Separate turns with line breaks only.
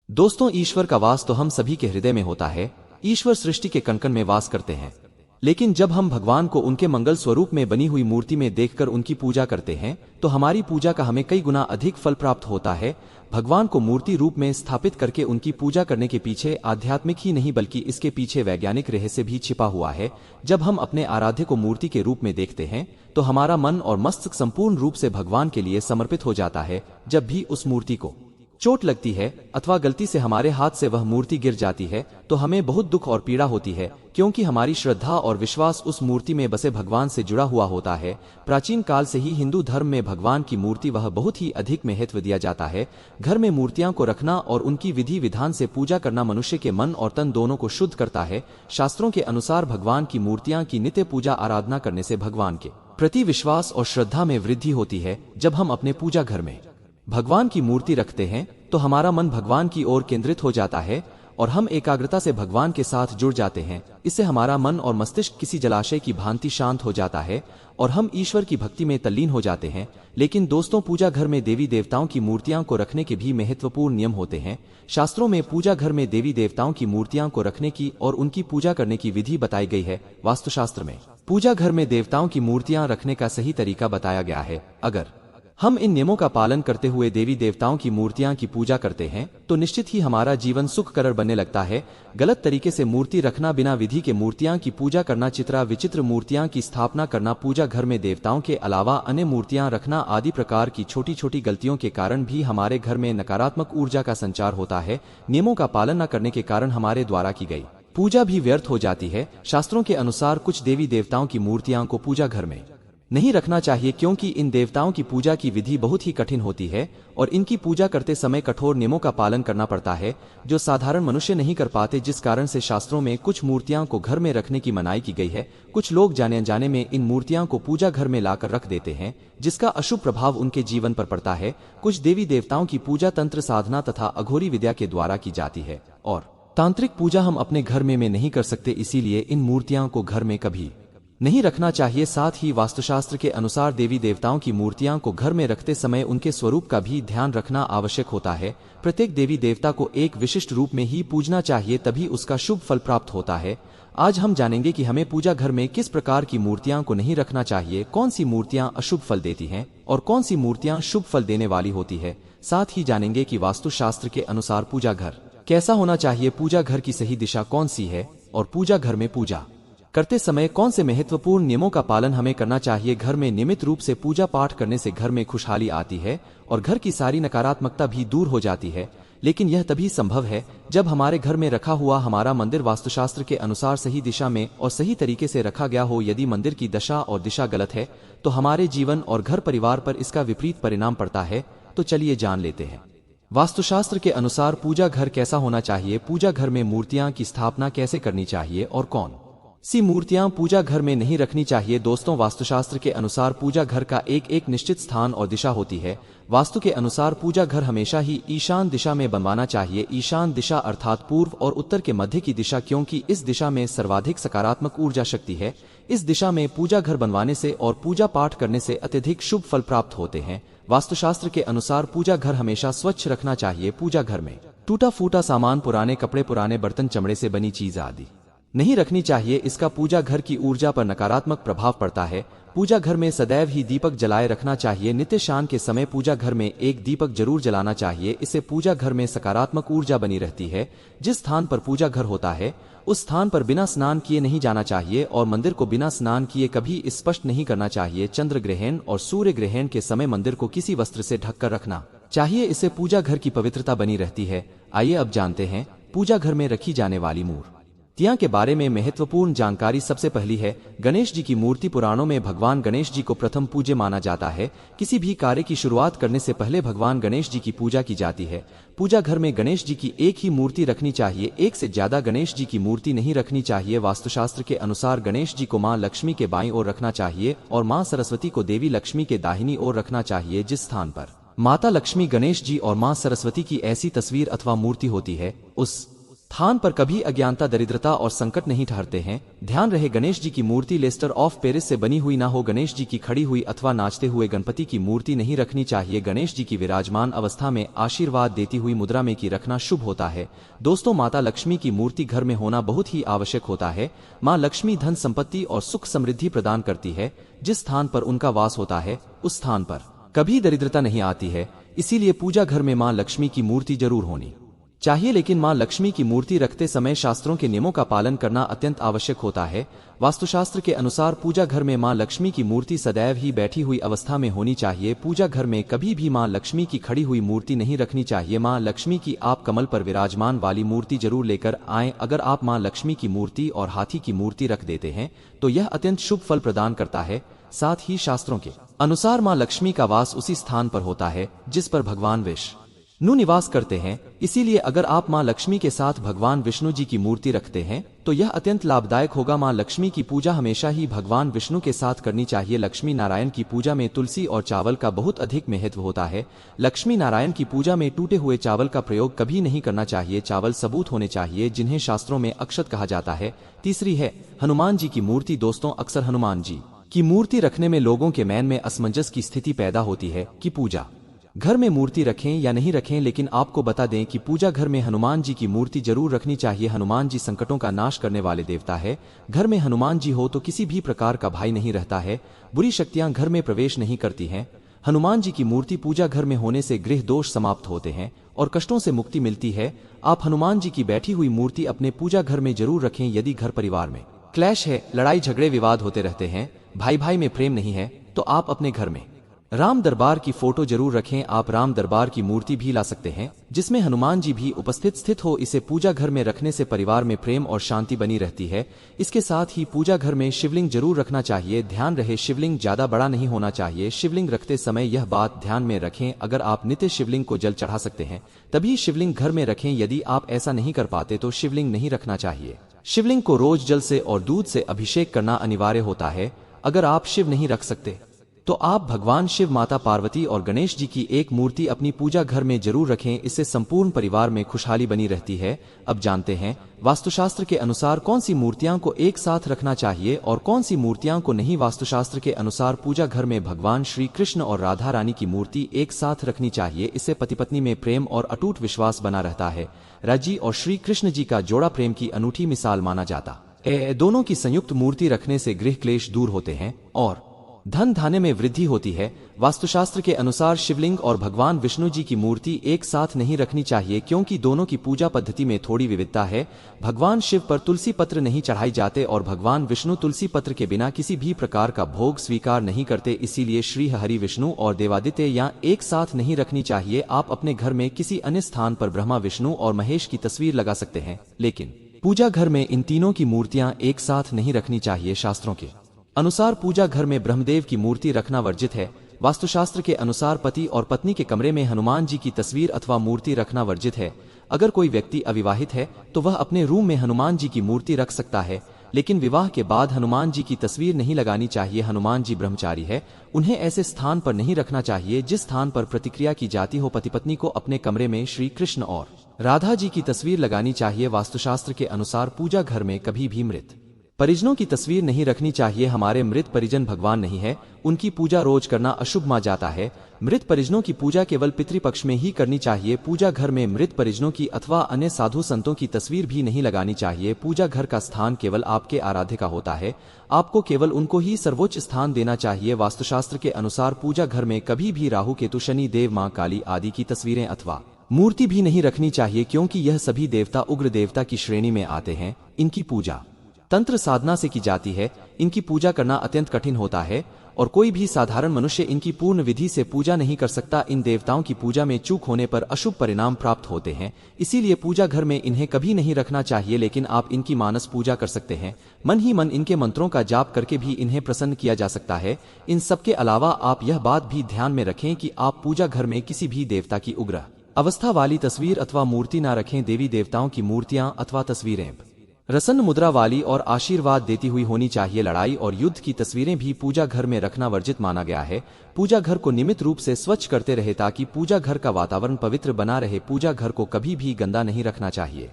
दोस्तों, ईश्वर का वास तो हम सभी के हृदय में होता है। ईश्वर सृष्टि के कण कण में वास करते हैं। लेकिन जब हम भगवान को उनके मंगल स्वरूप में बनी हुई मूर्ति में देखकर उनकी पूजा करते हैं तो हमारी पूजा का हमें कई गुना अधिक फल प्राप्त होता है। भगवान को मूर्ति रूप में स्थापित करके उनकी पूजा करने के पीछे आध्यात्मिक ही नहीं बल्कि इसके पीछे वैज्ञानिक रहस्य भी छिपा हुआ है। जब हम अपने आराध्य को मूर्ति के रूप में देखते हैं तो हमारा मन और मस्तिष्क संपूर्ण रूप से भगवान के लिए समर्पित हो जाता है। जब भी उस मूर्ति को चोट लगती है अथवा गलती से हमारे हाथ से वह मूर्ति गिर जाती है तो हमें बहुत दुख और पीड़ा होती है, क्योंकि हमारी श्रद्धा और विश्वास उस मूर्ति में बसे भगवान से जुड़ा हुआ होता है। प्राचीन काल से ही हिंदू धर्म में भगवान की मूर्ति वह बहुत ही अधिक महत्व दिया जाता है। घर में मूर्तियां को रखना और उनकी विधि विधान से पूजा करना मनुष्य के मन और तन दोनों को शुद्ध करता है। शास्त्रों के अनुसार भगवान की मूर्तियां की नित्य पूजा आराधना करने से भगवान के प्रति विश्वास और श्रद्धा में वृद्धि होती है। जब हम अपने पूजा घर में भगवान की मूर्ति रखते हैं तो हमारा मन भगवान की ओर केंद्रित हो जाता है और हम एकाग्रता से भगवान के साथ जुड़ जाते हैं। इससे हमारा मन और मस्तिष्क किसी जलाशय की भांति शांत हो जाता है और हम ईश्वर की भक्ति में तल्लीन हो जाते हैं। लेकिन दोस्तों, पूजा घर में देवी देवताओं की मूर्तियां को रखने के भी महत्वपूर्ण नियम होते हैं। शास्त्रों में पूजा घर में देवी देवताओं की मूर्तियां को रखने की और उनकी पूजा करने की विधि बताई गई है। वास्तुशास्त्र में पूजा घर में देवताओं की मूर्तियां रखने का सही तरीका बताया गया है। अगर हम इन नियमों का पालन करते हुए देवी देवताओं की मूर्तियां की पूजा करते हैं तो निश्चित ही हमारा जीवन सुखकर बनने लगता है। गलत तरीके से मूर्ति रखना, बिना विधि के मूर्तियां की पूजा करना, चित्रा विचित्र मूर्तियां की स्थापना करना, पूजा घर में देवताओं के अलावा अन्य मूर्तियां रखना आदि प्रकार की छोटी छोटी गलतियों के कारण भी हमारे घर में नकारात्मक ऊर्जा का संचार होता है। नियमों का पालन न करने के कारण हमारे द्वारा की गई पूजा भी व्यर्थ हो जाती है। शास्त्रों के अनुसार कुछ देवी देवताओं की मूर्तियां को पूजा घर में नहीं रखना चाहिए, क्योंकि इन देवताओं की पूजा की विधि बहुत ही कठिन होती है और इनकी पूजा करते समय कठोर नियमों का पालन करना पड़ता है जो साधारण मनुष्य नहीं कर पाते, जिस कारण से शास्त्रों में कुछ मूर्तियां को घर में रखने की मनाही की गई है। कुछ लोग जाने अनजाने में इन मूर्तियां को पूजा घर में लाकर रख देते हैं, जिसका अशुभ प्रभाव उनके जीवन पर पड़ता है। कुछ देवी देवताओं की पूजा तंत्र साधना तथा अघोरी विद्या के द्वारा की जाती है और तांत्रिक पूजा हम अपने घर में नहीं कर सकते, इसीलिए इन मूर्तियां को घर में कभी नहीं रखना चाहिए। साथ ही वास्तुशास्त्र के अनुसार देवी देवताओं की मूर्तियां को घर में रखते समय उनके स्वरूप का भी ध्यान रखना आवश्यक होता है। प्रत्येक देवी देवता को एक विशिष्ट रूप में ही पूजना चाहिए, तभी उसका शुभ फल प्राप्त होता है। आज हम जानेंगे कि हमें पूजा घर में किस प्रकार की मूर्तियां को नहीं रखना चाहिए, कौन सी मूर्तियां अशुभ फल देती हैं और कौन सी मूर्तियां शुभ फल देने वाली होती है। साथ ही जानेंगे कि वास्तुशास्त्र के अनुसार पूजा घर कैसा होना चाहिए, पूजा घर की सही दिशा कौन सी है और पूजा घर में पूजा करते समय कौन से महत्वपूर्ण नियमों का पालन हमें करना चाहिए। घर में नियमित रूप से पूजा पाठ करने से घर में खुशहाली आती है और घर की सारी नकारात्मकता भी दूर हो जाती है। लेकिन यह तभी संभव है जब हमारे घर में रखा हुआ हमारा मंदिर वास्तुशास्त्र के अनुसार सही दिशा में और सही तरीके से रखा गया हो। यदि मंदिर की दशा और दिशा गलत है तो हमारे जीवन और घर परिवार पर इसका विपरीत परिणाम पड़ता है। तो चलिए जान लेते हैं वास्तुशास्त्र के अनुसार पूजा घर कैसा होना चाहिए, पूजा घर में मूर्तियां की स्थापना कैसे करनी चाहिए और कौन सी मूर्तियां पूजा घर में नहीं रखनी चाहिए। दोस्तों, वास्तुशास्त्र के अनुसार पूजा घर का एक निश्चित स्थान और दिशा होती है। वास्तु के अनुसार पूजा घर हमेशा ही ईशान दिशा में बनवाना चाहिए। ईशान दिशा अर्थात पूर्व और उत्तर के मध्य की दिशा, क्योंकि इस दिशा में सर्वाधिक सकारात्मक ऊर्जा शक्ति है। इस दिशा में पूजा घर बनवाने से और पूजा पाठ करने से अत्यधिक शुभ फल प्राप्त होते हैं। वास्तुशास्त्र के अनुसार पूजा घर हमेशा स्वच्छ रखना चाहिए। पूजा घर में टूटा फूटा सामान, पुराने कपड़े, पुराने बर्तन, चमड़े से बनी चीज आदि नहीं रखनी चाहिए। इसका पूजा घर की ऊर्जा पर नकारात्मक प्रभाव पड़ता है। पूजा घर में सदैव ही दीपक जलाए रखना चाहिए। नित्य शाम के समय पूजा घर में एक दीपक जरूर जलाना चाहिए। इससे पूजा घर में सकारात्मक ऊर्जा बनी रहती है। जिस स्थान पर पूजा घर होता है उस स्थान पर बिना स्नान किए नहीं जाना चाहिए और मंदिर को बिना स्नान किए कभी स्पष्ट नहीं करना चाहिए। चंद्र ग्रहण और सूर्य ग्रहण के समय मंदिर को किसी वस्त्र से ढककर रखना चाहिए। इससे पूजा घर की पवित्रता बनी रहती है। आइए अब जानते हैं पूजा घर में रखी जाने वाली मूर्तियां के बारे में महत्वपूर्ण जानकारी। सबसे पहली है गणेश जी की मूर्ति। पुराणों में भगवान गणेश जी को प्रथम पूज्य माना जाता है। किसी भी कार्य की शुरुआत करने से पहले भगवान गणेश जी की पूजा की जाती है। पूजा घर में गणेश जी की एक ही मूर्ति रखनी चाहिए, एक से ज्यादा गणेश जी की मूर्ति नहीं रखनी चाहिए। वास्तुशास्त्र के अनुसार गणेश जी को मां लक्ष्मी के बाईं ओर रखना चाहिए और मां सरस्वती को देवी लक्ष्मी के दाहिनी ओर रखना चाहिए। जिस स्थान पर माता लक्ष्मी, गणेश जी और मां सरस्वती की ऐसी तस्वीर अथवा मूर्ति होती है उस स्थान पर कभी अज्ञानता, दरिद्रता और संकट नहीं ठहरते हैं। ध्यान रहे, गणेश जी की मूर्ति लेस्टर ऑफ पेरिस से बनी हुई ना हो। गणेश जी की खड़ी हुई अथवा नाचते हुए गणपति की मूर्ति नहीं रखनी चाहिए। गणेश जी की विराजमान अवस्था में आशीर्वाद देती हुई मुद्रा में की रखना शुभ होता है। दोस्तों, माता लक्ष्मी की मूर्ति घर में होना बहुत ही आवश्यक होता है। माँ लक्ष्मी धन संपत्ति और सुख समृद्धि प्रदान करती है। जिस स्थान पर उनका वास होता है उस स्थान पर कभी दरिद्रता नहीं आती है। इसीलिए पूजा घर में माँ लक्ष्मी की मूर्ति जरूर होनी चाहिए। लेकिन मां लक्ष्मी की मूर्ति रखते समय शास्त्रों के नियमों का पालन करना अत्यंत आवश्यक होता है। वास्तुशास्त्र के अनुसार पूजा घर में मां लक्ष्मी की मूर्ति सदैव ही बैठी हुई अवस्था में होनी चाहिए। पूजा घर में कभी भी मां लक्ष्मी की खड़ी हुई मूर्ति नहीं रखनी चाहिए। मां लक्ष्मी की आप कमल पर विराजमान वाली मूर्ति जरूर लेकर आएं। अगर आप मां लक्ष्मी की मूर्ति और हाथी की मूर्ति रख देते हैं तो यह अत्यंत शुभ फल प्रदान करता है। साथ ही शास्त्रों के अनुसार मां लक्ष्मी का वास उसी स्थान पर होता है जिस पर भगवान विष्णु निवास करते हैं। इसीलिए अगर आप मां लक्ष्मी के साथ भगवान विष्णु जी की मूर्ति रखते हैं तो यह अत्यंत लाभदायक होगा। मां लक्ष्मी की पूजा हमेशा ही भगवान विष्णु के साथ करनी चाहिए। लक्ष्मी नारायण की पूजा में तुलसी और चावल का बहुत अधिक महत्व होता है। लक्ष्मी नारायण की पूजा में टूटे हुए चावल का प्रयोग कभी नहीं करना चाहिए। चावल सबूत होने चाहिए जिन्हें शास्त्रों में अक्षत कहा जाता है। तीसरी है हनुमान जी की मूर्ति। दोस्तों, अक्सर हनुमान जी की मूर्ति रखने में लोगों के मन में असमंजस की स्थिति पैदा होती है कि पूजा घर में मूर्ति रखें या नहीं रखें। लेकिन आपको बता दें कि पूजा घर में हनुमान जी की मूर्ति जरूर रखनी चाहिए। हनुमान जी संकटों का नाश करने वाले देवता है। घर में हनुमान जी हो तो किसी भी प्रकार का भय नहीं रहता है, बुरी शक्तियां घर में प्रवेश नहीं करती हैं। हनुमान जी की मूर्ति पूजा घर में होने से गृह दोष समाप्त होते हैं और कष्टों से मुक्ति मिलती है। आप हनुमान जी की बैठी हुई मूर्ति अपने पूजा घर में जरूर रखें। यदि घर परिवार में क्लैश है, लड़ाई झगड़े विवाद होते रहते हैं, भाई भाई में प्रेम नहीं है, तो आप अपने घर में राम दरबार की फोटो जरूर रखें। आप राम दरबार की मूर्ति भी ला सकते हैं जिसमें हनुमान जी भी उपस्थित स्थित हो। इसे पूजा घर में रखने से परिवार में प्रेम और शांति बनी रहती है। इसके साथ ही पूजा घर में शिवलिंग जरूर रखना चाहिए। ध्यान रहे, शिवलिंग ज्यादा बड़ा नहीं होना चाहिए। शिवलिंग रखते समय यह बात ध्यान में रखें, अगर आप नित्य शिवलिंग को जल चढ़ा सकते हैं तभी शिवलिंग घर में रखें। यदि आप ऐसा नहीं कर पाते तो शिवलिंग नहीं रखना चाहिए। शिवलिंग को रोज जल से और दूध से अभिषेक करना अनिवार्य होता है। अगर आप शिव नहीं रख सकते तो आप भगवान शिव, माता पार्वती और गणेश जी की एक मूर्ति अपनी पूजा घर में जरूर रखें। इससे संपूर्ण परिवार में खुशहाली बनी रहती है। अब जानते हैं वास्तुशास्त्र के अनुसार कौन सी मूर्तियां को एक साथ रखना चाहिए और कौन सी मूर्तियां को नहीं। वास्तुशास्त्र के अनुसार पूजा घर में भगवान श्री कृष्ण और राधा रानी की मूर्ति एक साथ रखनी चाहिए। इससे पति पत्नी में प्रेम और अटूट विश्वास बना रहता है। राजी और श्री कृष्ण जी का जोड़ा प्रेम की अनूठी मिसाल माना जाता है। दोनों की संयुक्त मूर्ति रखने से गृह क्लेश दूर होते हैं और धन धान्य में वृद्धि होती है। वास्तुशास्त्र के अनुसार शिवलिंग और भगवान विष्णु जी की मूर्ति एक साथ नहीं रखनी चाहिए क्योंकि दोनों की पूजा पद्धति में थोड़ी विविधता है। भगवान शिव पर तुलसी पत्र नहीं चढ़ाई जाते और भगवान विष्णु तुलसी पत्र के बिना किसी भी प्रकार का भोग स्वीकार नहीं करते। इसीलिए श्री हरि, विष्णु और देवादित्य यहाँ एक साथ नहीं रखनी चाहिए। आप अपने घर में किसी अन्य स्थान पर ब्रह्मा, विष्णु और महेश की तस्वीर लगा सकते हैं, लेकिन पूजा घर में इन तीनों की मूर्तियां एक साथ नहीं रखनी चाहिए। शास्त्रों के अनुसार पूजा घर में ब्रह्मदेव की मूर्ति रखना वर्जित है। वास्तुशास्त्र के अनुसार पति और पत्नी के कमरे में हनुमान जी की तस्वीर अथवा मूर्ति रखना वर्जित है। अगर कोई व्यक्ति अविवाहित है तो वह अपने रूम में हनुमान जी की मूर्ति रख सकता है, लेकिन विवाह के बाद हनुमान जी की तस्वीर नहीं लगानी चाहिए। हनुमान जी ब्रह्मचारी है, उन्हें ऐसे स्थान पर नहीं रखना चाहिए जिस स्थान पर प्रतिक्रिया की जाती हो। पति पत्नी को अपने कमरे में श्री कृष्ण और राधा जी की तस्वीर लगानी चाहिए। वास्तुशास्त्र के अनुसार पूजा घर में कभी भी मृत परिजनों की तस्वीर नहीं रखनी चाहिए। हमारे मृत परिजन भगवान नहीं है, उनकी पूजा रोज करना अशुभ माना जाता है। मृत परिजनों की पूजा केवल पितृपक्ष में ही करनी चाहिए। पूजा घर में मृत परिजनों की अथवा अन्य साधु संतों की तस्वीर भी नहीं लगानी चाहिए। पूजा घर का स्थान केवल आपके आराध्य का होता है, आपको केवल उनको ही सर्वोच्च स्थान देना चाहिए। वास्तुशास्त्र के अनुसार पूजा घर में कभी भी राहु, केतु, शनि देव, मां काली आदि की तस्वीरें अथवा मूर्ति भी नहीं रखनी चाहिए क्योंकि यह सभी देवता उग्र देवता की श्रेणी में आते हैं। इनकी पूजा तंत्र साधना से की जाती है। इनकी पूजा करना अत्यंत कठिन होता है और कोई भी साधारण मनुष्य इनकी पूर्ण विधि से पूजा नहीं कर सकता। इन देवताओं की पूजा में चूक होने पर अशुभ परिणाम प्राप्त होते हैं। इसीलिए पूजा घर में इन्हें कभी नहीं रखना चाहिए। लेकिन आप इनकी मानस पूजा कर सकते हैं। मन ही मन इनके मंत्रों का जाप करके भी इन्हें प्रसन्न किया जा सकता है। इन सबके अलावा आप यह बात भी ध्यान में रखें कि आप पूजा घर में किसी भी देवता की उग्र अवस्था वाली तस्वीर अथवा मूर्ति न रखें। देवी देवताओं की मूर्तियां अथवा तस्वीरें प्रसन्न मुद्रा वाली और आशीर्वाद देती हुई होनी चाहिए। लड़ाई और युद्ध की तस्वीरें भी पूजा घर में रखना वर्जित माना गया है। पूजा घर को नियमित रूप से स्वच्छ करते रहे ताकि पूजा घर का वातावरण पवित्र बना रहे। पूजा घर को कभी भी गंदा नहीं रखना चाहिए।